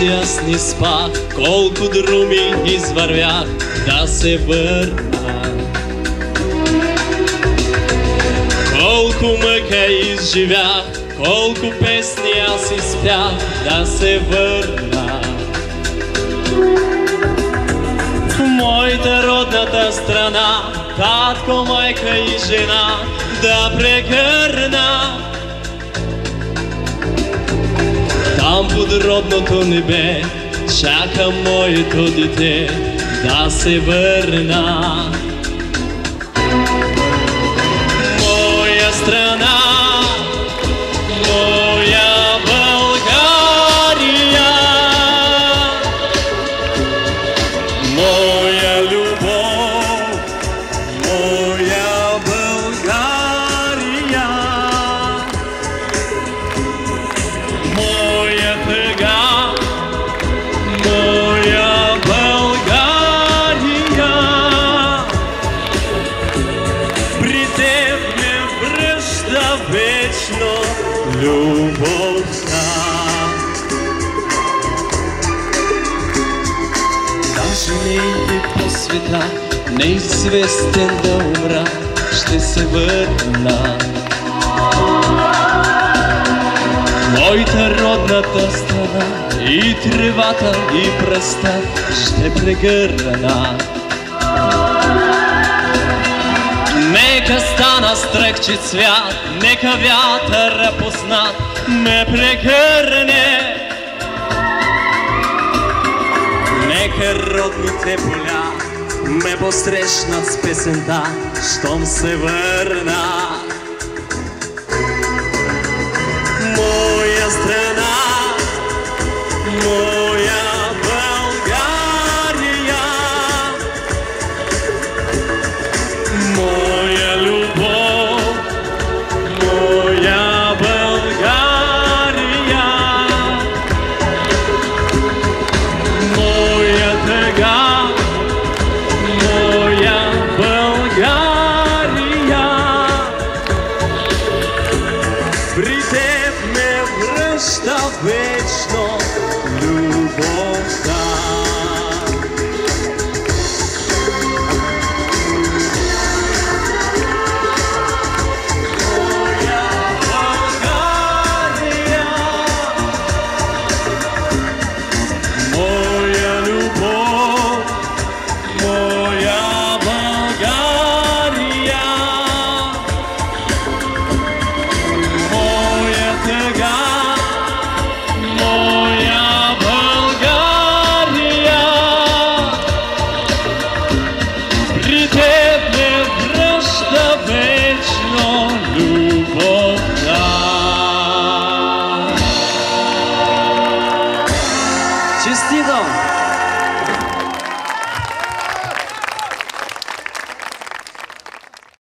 нощи аз не спах, колко друми извървях да се върна. Колко мъка изживях, колко песни аз изпях да се върна. В моята родната страна, татко, майка и жена да прегърна. Там под родното небе чака моето дете да се върна. Моя страна, моя България, моя любов, моя България, моя тъга, моя България. При теб ме връща вечно любовта. Даже не и по света, неизвестен да умра, ще се върна. Моята родната страна, и тревата, и пръста ще прегърна. Нека стана стръкче цвят, нека вятъра познат ме прегърне. Нека родните поля ме посрещнат с песента, щом се върна. Моя страна,